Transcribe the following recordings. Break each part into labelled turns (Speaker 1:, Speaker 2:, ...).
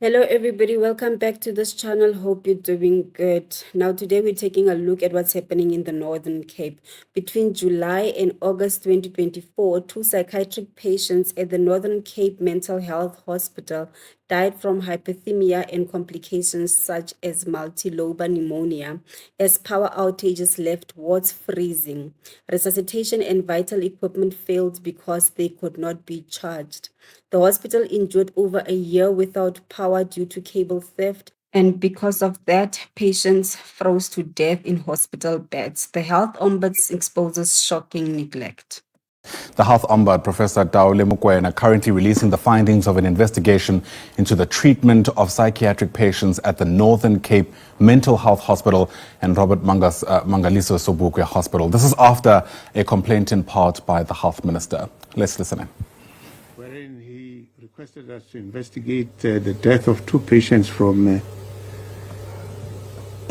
Speaker 1: Hello, everybody. Welcome back to this channel. Hope you're doing good. Now, today we're taking a look at what's happening in the Northern Cape. Between July and August 2024, two psychiatric patients at the Northern Cape Mental Health Hospital died from hypothermia and complications such as multilobar pneumonia as power outages left wards freezing. Resuscitation and vital equipment failed because they could not be charged. The hospital endured over a year without power due to cable theft. And because of that, patients froze to death in hospital beds. The Health Ombud exposes shocking neglect.
Speaker 2: The Health Ombud, Professor Taole Mokoena, currently releasing the findings of an investigation into the treatment of psychiatric patients at the Northern Cape Mental Health Hospital and Robert Mangaliso Sobukwe Hospital. This is after a complaint in part by the Health Minister. Let's listen in.
Speaker 3: Wherein he requested us to investigate the death of two patients from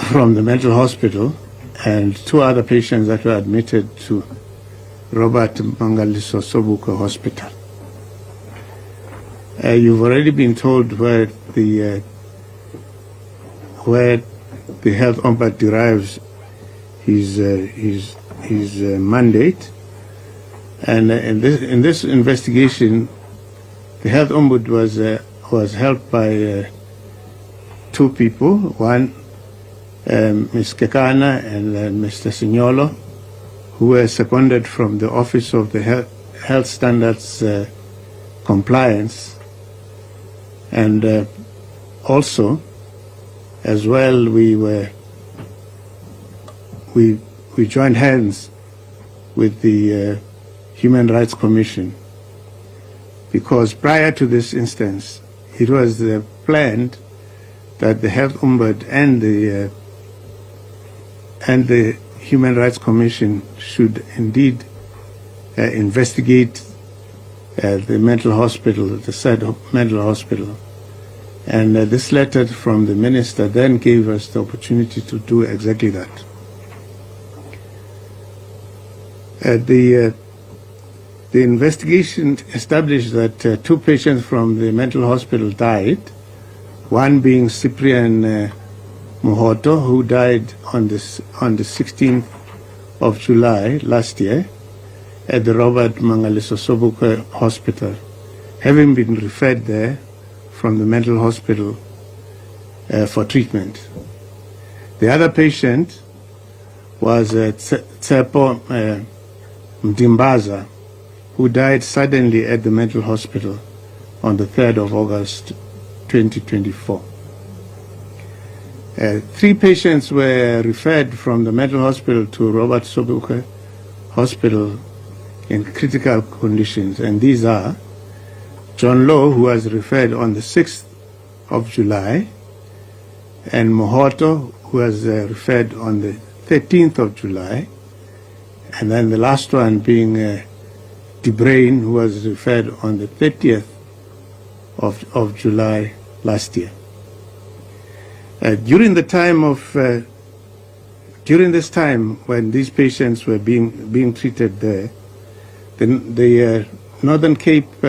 Speaker 3: the mental hospital and two other patients that were admitted to Robert Mangaliso Sobukwe Hospital. You've already been told where the Health Ombud derives his mandate, and in this investigation, the Health Ombud was helped by two people, one Ms. Kekana and Mr. Signolo, who were seconded from the Office of the Health Standards Compliance. And also, as well, we joined hands with the Human Rights Commission, because prior to this instance, it was planned that the Health Ombud and the Human Rights Commission should indeed investigate the mental hospital, the said mental hospital. And this letter from the minister then gave us the opportunity to do exactly that. The investigation established that two patients from the mental hospital died, one being Cyprian Mohoto, who died on the 16th of July last year at the Robert Mangaliso Sobukwe Hospital, having been referred there from the mental hospital for treatment. The other patient was Tsepo Mdimbaza, who died suddenly at the mental hospital on the 3rd of August 2024. Three patients were referred from the mental hospital to Robert Sobukwe Hospital in critical conditions, and these are John Lowe, who was referred on the 6th of July, and Mohoto, who was referred on the 13th of July, and then the last one being DeBrain, who was referred on the 30th of July last year. During this time when these patients were being treated there, the Northern Cape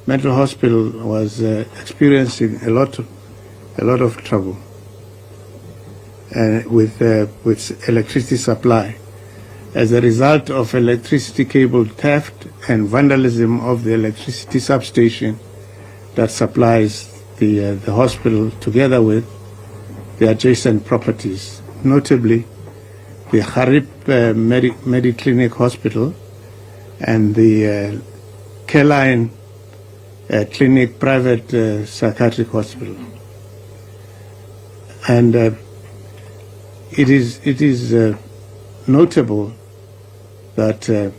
Speaker 3: Mental Hospital was experiencing a lot of trouble with electricity supply as a result of electricity cable theft and vandalism of the electricity substation that supplies the hospital, together with the adjacent properties, notably the Harip Mediclinic Hospital and the Caroline Clinic Private Psychiatric Hospital. And it is notable that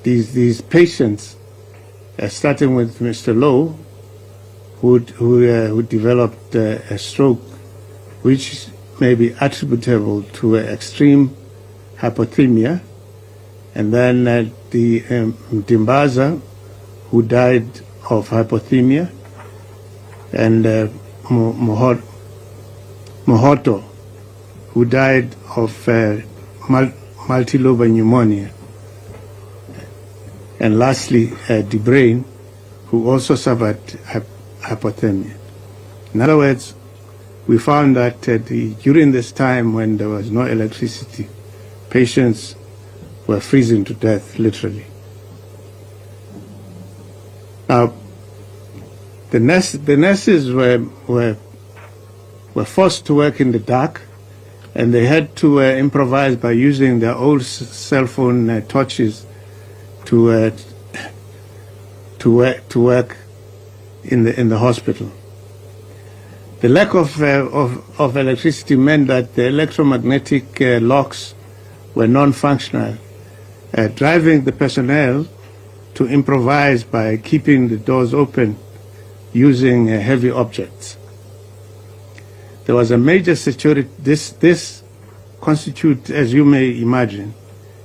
Speaker 3: these patients, starting with Mr. Lowe, who developed a stroke, which may be attributable to extreme hypothermia, and then the Dimbaza, who died of hypothermia, and Mohoto, who died of multilobar pneumonia, and lastly DeBrain, who also suffered hypothermia. In other words, we found that during this time when there was no electricity, patients were freezing to death, literally. Now, the nurses were forced to work in the dark, and they had to improvise by using their old cell phone torches to work in the hospital. The lack of electricity meant that the electromagnetic locks were non-functional, driving the personnel to improvise by keeping the doors open using heavy objects. There was a major security, this constitutes, as you may imagine,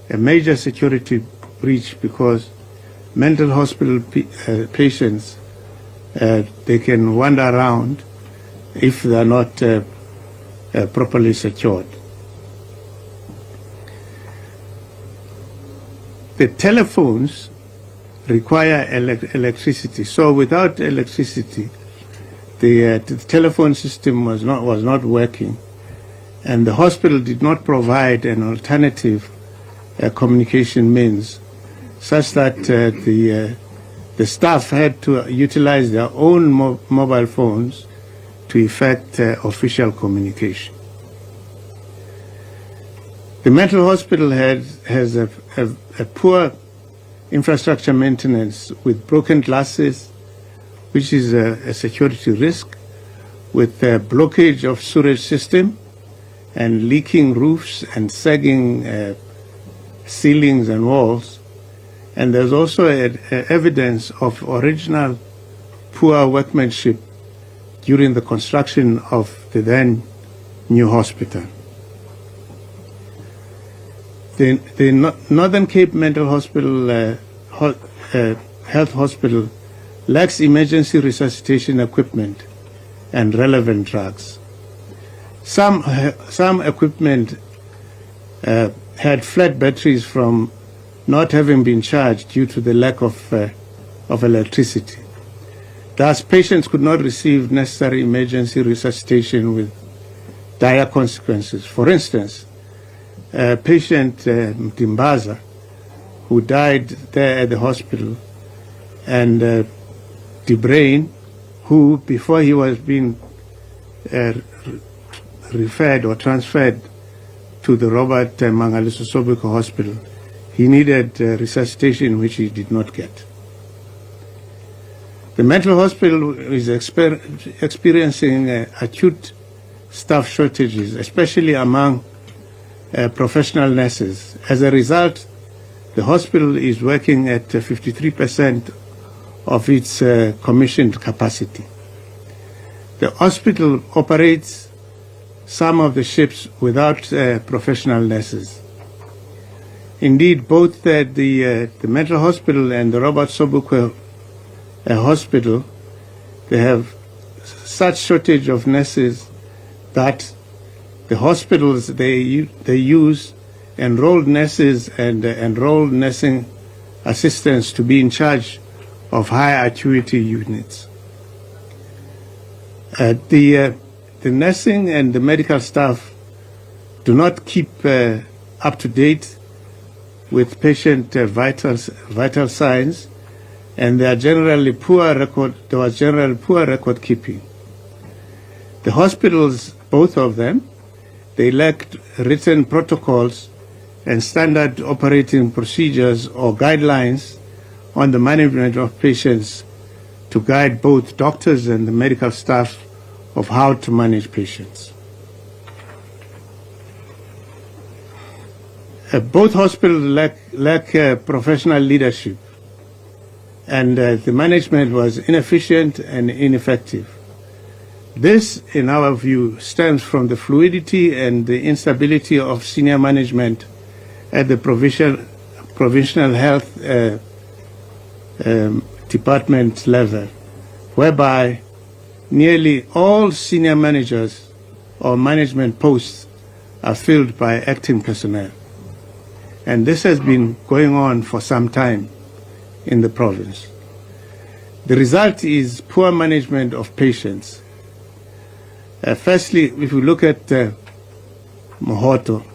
Speaker 3: a major security breach, because mental hospital patients, they can wander around if they are not properly secured. The telephones require electricity, so without electricity, the telephone system was not working, and the hospital did not provide an alternative communication means, such that the staff had to utilize their own mobile phones to effect official communication. The mental hospital has a poor infrastructure maintenance, with broken glasses, which is a security risk, with blockage of sewage system and leaking roofs and sagging ceilings and walls. And there's also evidence of original poor workmanship during the construction of the then new hospital. The Northern Cape Mental Hospital Health Hospital lacks emergency resuscitation equipment and relevant drugs. Some equipment had flat batteries from not having been charged due to the lack of electricity. Thus, patients could not receive necessary emergency resuscitation with dire consequences. For instance, patient Dimbaza, who died there at the hospital, and DeBrain, who, before he was being referred or transferred to the Robert Mangaliso Sobukwe Hospital, he needed resuscitation, which he did not get. The mental hospital is experiencing acute staff shortages, especially among professional nurses. As a result, the hospital is working at 53% of its commissioned capacity. The hospital operates some of the ships without professional nurses. Indeed, both the mental hospital and the Robert Sobukwe Hospital, they have such shortage of nurses that the hospitals, they use enrolled nurses and enrolled nursing assistants to be in charge of high acuity units. The nursing and the medical staff do not keep up to date with patient vital signs, and there was generally poor record keeping. The hospitals, both of them, they lacked written protocols and standard operating procedures or guidelines on the management of patients to guide both doctors and the medical staff of how to manage patients. Both hospitals lack professional leadership, and the management was inefficient and ineffective. This, in our view, stems from the fluidity and the instability of senior management at the provincial health department level, whereby nearly all senior managers or management posts are filled by acting personnel. And this has been going on for some time in the province. The result is poor management of patients. Firstly, if we look at Mohoto,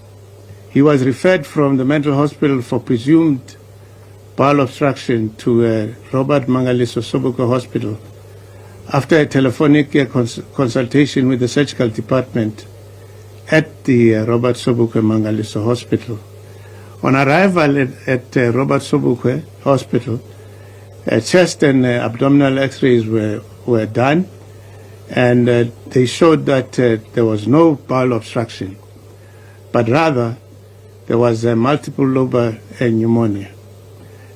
Speaker 3: he was referred from the mental hospital for presumed bowel obstruction to Robert Mangaliso Sobukwe Hospital after a telephonic consultation with the surgical department at the Robert Sobukwe Mangaliso Hospital. On arrival at Robert Sobukwe Hospital, chest and abdominal x-rays were done, and they showed that there was no bowel obstruction, but rather there was multiple lobar pneumonia.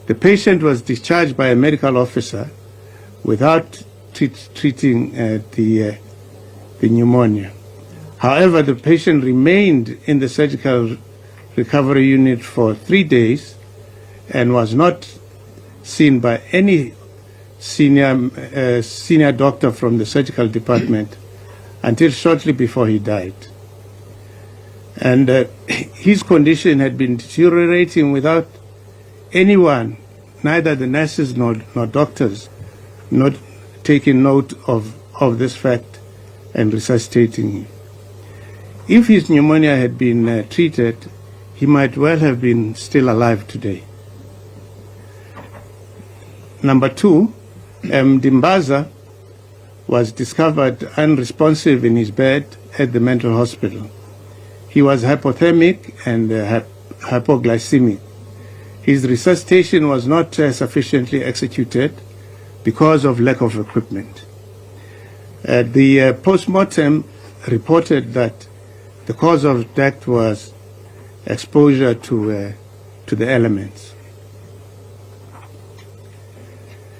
Speaker 3: The patient was discharged by a medical officer without treating the pneumonia. However, the patient remained in the surgical recovery unit for 3 days and was not seen by any senior doctor from the surgical department until shortly before he died. And his condition had been deteriorating without anyone, neither the nurses nor doctors, not taking note of this fact and resuscitating him. If his pneumonia had been treated, he might well have been still alive today. Number two, Dimbaza was discovered unresponsive in his bed at the mental hospital. He was hypothermic and hypoglycemic. His resuscitation was not sufficiently executed because of lack of equipment. The post-mortem reported that the cause of death was exposure to the elements.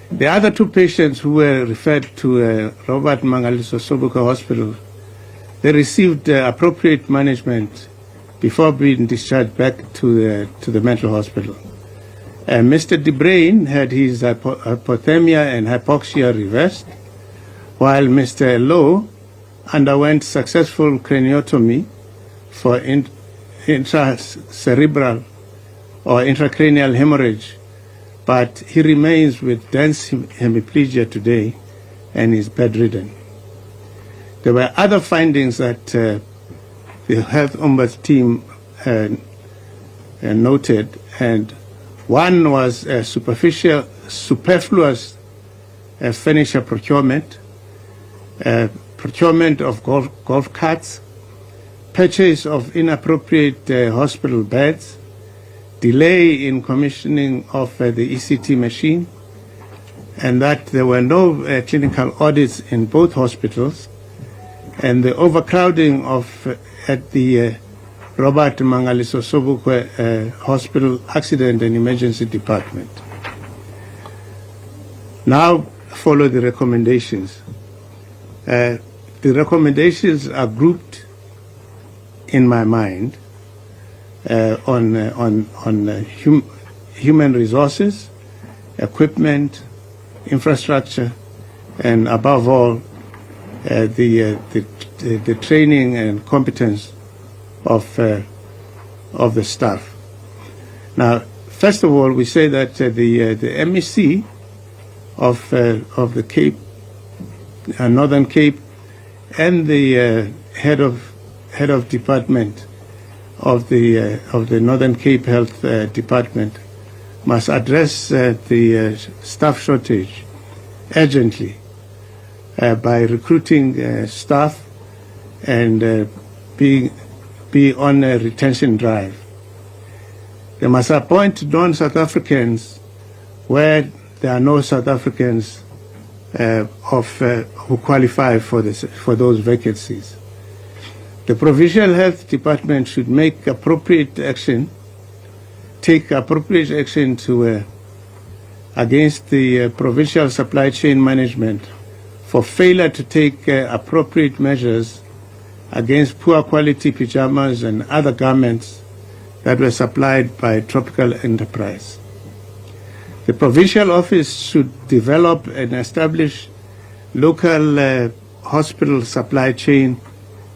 Speaker 3: The other two patients who were referred to Robert Mangaliso Sobukwe Hospital, they received appropriate management before being discharged back to the mental hospital. Mr. DeBrain had his hypothermia and hypoxia reversed, while Mr. Lowe underwent successful craniotomy for intracerebral or intracranial hemorrhage, but he remains with dense hemiplegia today and is bedridden. There were other findings that the Health Ombud team noted, and one was superfluous furniture procurement, procurement of golf carts, purchase of inappropriate hospital beds, delay in commissioning of the ECT machine, and that there were no clinical audits in both hospitals, and the overcrowding at the Robert Mangaliso Sobukwe Hospital Accident and Emergency Department. Now follow the recommendations. The recommendations are grouped in my mind on human resources, equipment, infrastructure, and above all, the training and competence of the staff. Now, first of all, we say that the MEC of the Cape, Northern Cape, and the head of department of the Northern Cape Health Department must address the staff shortage urgently by recruiting staff and be on a retention drive. They must appoint non-South Africans where there are no South Africans who qualify for those vacancies. The Provincial Health Department should take appropriate action to against the provincial supply chain management for failure to take appropriate measures against poor quality pajamas and other garments that were supplied by Tropical Enterprise. The provincial office should develop and establish local hospital supply chain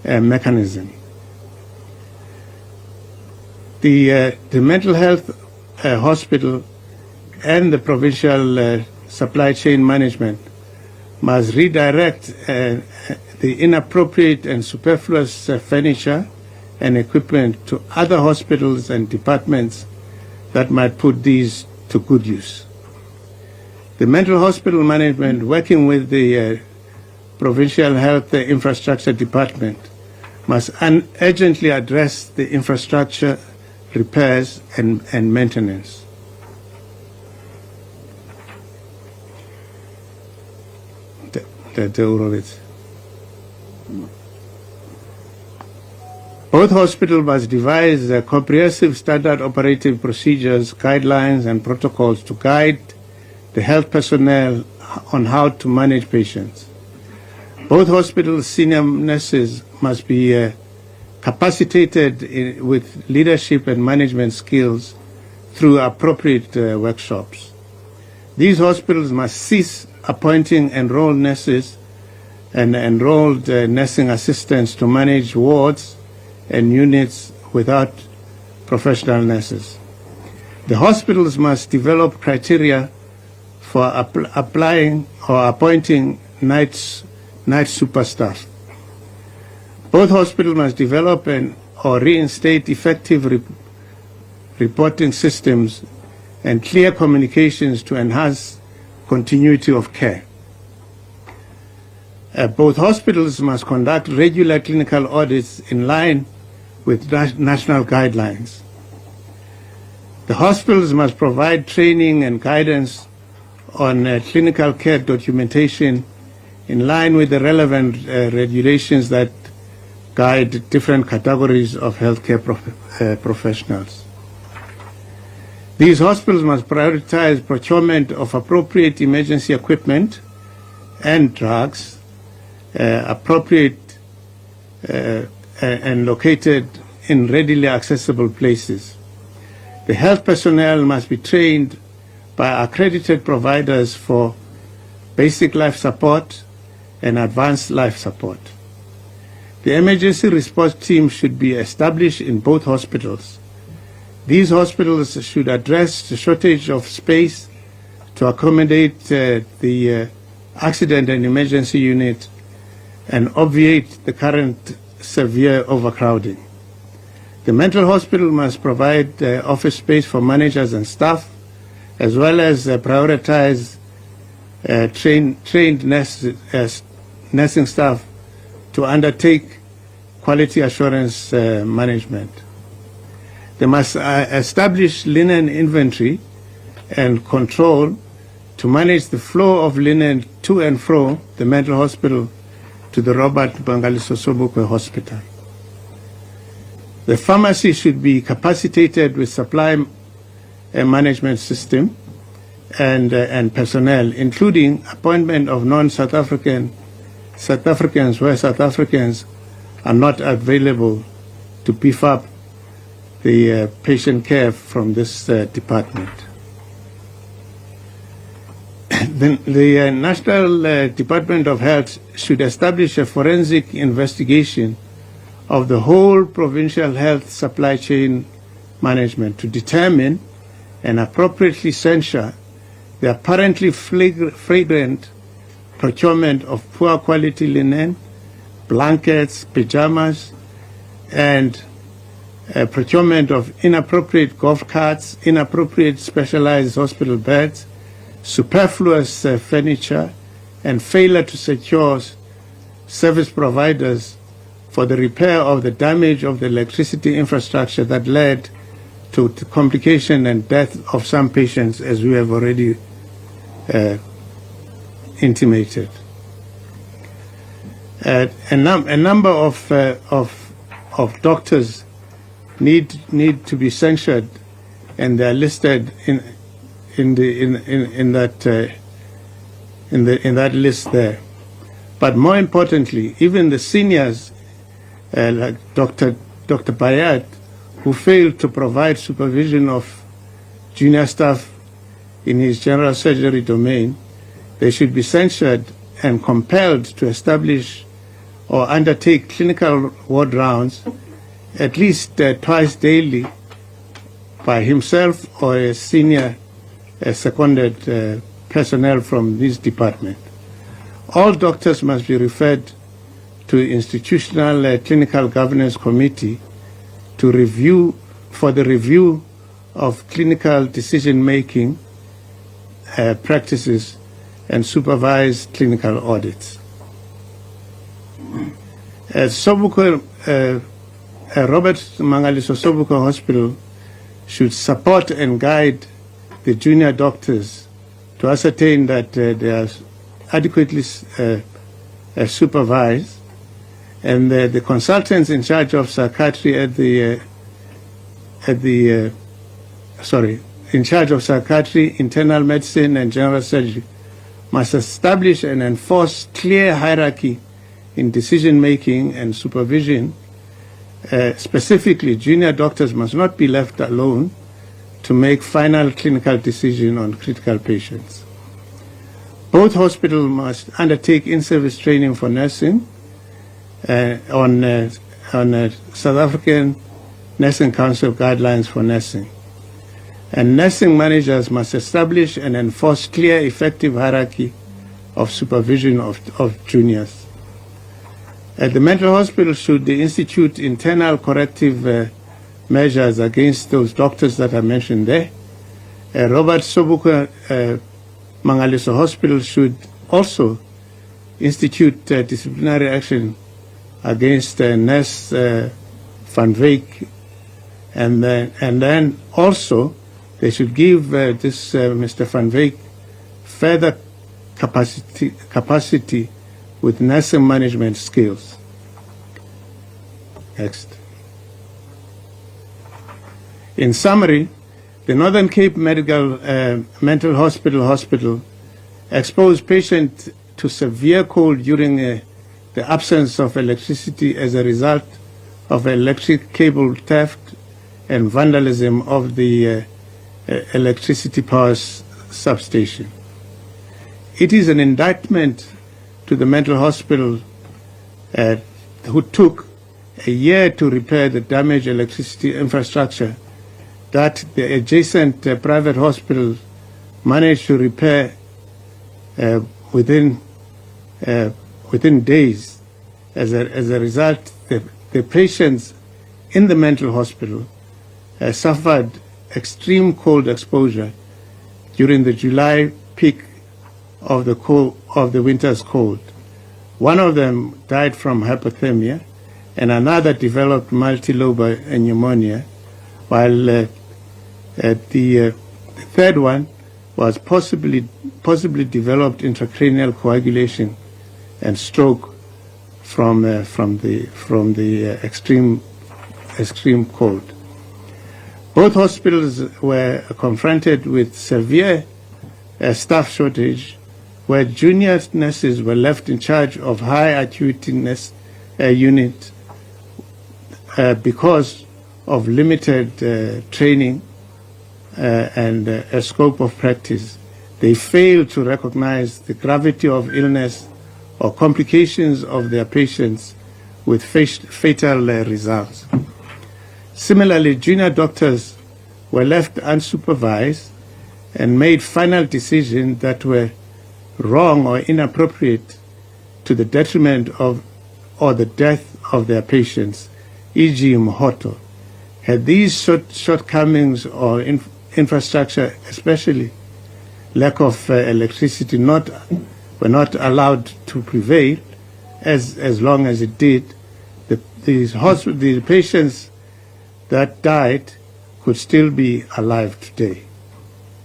Speaker 3: mechanism. The mental health hospital and the provincial supply chain management must redirect the inappropriate and superfluous furniture and equipment to other hospitals and departments that might put these to good use. The mental hospital management, working with the Provincial Health Infrastructure Department, must urgently address the infrastructure repairs and maintenance. Both hospitals must devise comprehensive standard operating procedures, guidelines, and protocols to guide the health personnel on how to manage patients. Both hospitals' senior nurses must be capacitated with leadership and management skills through appropriate workshops. These hospitals must cease appointing enrolled nurses and enrolled nursing assistants to manage wards and units without professional nurses. The hospitals must develop criteria for applying or appointing night super staff. Both hospitals must develop or reinstate effective reporting systems and clear communications to enhance continuity of care. Both hospitals must conduct regular clinical audits in line with national guidelines. The hospitals must provide training and guidance on clinical care documentation in line with the relevant regulations that guide different categories of healthcare professionals. These hospitals must prioritize procurement of appropriate emergency equipment and drugs, appropriate and located in readily accessible places. The health personnel must be trained by accredited providers for basic life support and advanced life support. The emergency response team should be established in both hospitals. These hospitals should address the shortage of space to accommodate the accident and emergency unit and obviate the current severe overcrowding. The mental hospital must provide office space for managers and staff, as well as prioritize trained nursing staff to undertake quality assurance management. They must establish linen inventory and control to manage the flow of linen to and fro the mental hospital to the Robert Mangaliso Sobukwe Hospital. The pharmacy should be capacitated with supply management system and personnel, including appointment of non-South Africans where South Africans are not available to beef up the patient care from this department. The National Department of Health should establish a forensic investigation of the whole provincial health supply chain management to determine and appropriately censure the apparently flagrant procurement of poor quality linen, blankets, pajamas, and procurement of inappropriate golf carts, inappropriate specialized hospital beds, superfluous furniture, and failure to secure service providers for the repair of the damage of the electricity infrastructure that led to the complication and death of some patients, as we have already intimated. A number of doctors need to be censured, and they are listed in that list there. But more importantly, even the seniors, like Dr. Bayat, who failed to provide supervision of junior staff in his general surgery domain, they should be censured and compelled to establish or undertake clinical ward rounds at least twice daily by himself or a senior seconded personnel from this department. All doctors must be referred to institutional clinical governance committee to review of clinical decision-making practices and supervise clinical audits. Robert Mangaliso Sobukwe Hospital should support and guide the junior doctors to ascertain that they are adequately supervised, and the consultants in charge of psychiatry in charge of psychiatry, internal medicine, and general surgery must establish and enforce clear hierarchy in decision-making and supervision. Specifically, junior doctors must not be left alone to make final clinical decisions on critical patients. Both hospitals must undertake in-service training for nursing on South African Nursing Council guidelines for nursing. And nursing managers must establish and enforce clear, effective hierarchy of supervision of juniors. At the mental hospital should institute internal corrective measures against those doctors that I mentioned there. Robert Sobukwe Mangaliso Hospital should also institute disciplinary action against Nurse Van Wyk, and then also they should give this Mr. Van Wyk further capacity with nursing management skills. Next. In summary, the Northern Cape Mental Hospital exposed patients to severe cold during the absence of electricity as a result of electric cable theft and vandalism of the electricity power substation. It is an indictment to the mental hospital who took a year to repair the damaged electricity infrastructure that the adjacent private hospital managed to repair within days. As a result, the patients in the mental hospital suffered extreme cold exposure during the July peak of the winter's cold. One of them died from hypothermia, and another developed multilobar pneumonia, while the third one was possibly developed intracranial coagulation and stroke from the extreme cold. Both hospitals were confronted with severe staff shortage, where junior nurses were left in charge of high acuity nurse unit because of limited training and a scope of practice. They failed to recognize the gravity of illness or complications of their patients with fatal results. Similarly, junior doctors were left unsupervised and made final decisions that were wrong or inappropriate to the detriment of or the death of their patients, e.g. Mhoto. Had these shortcomings or infrastructure, especially lack of electricity, were not allowed to prevail as long as it did, the patients that died could still be alive today.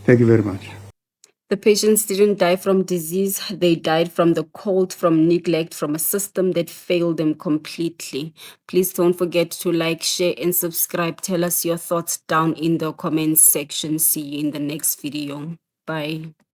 Speaker 3: Thank you very much.
Speaker 1: The patients didn't die from disease, they died from the cold, from neglect, from a system that failed them completely. Please don't forget to like, share, and subscribe. Tell us your thoughts down in the comments section. See you in the next video. Bye.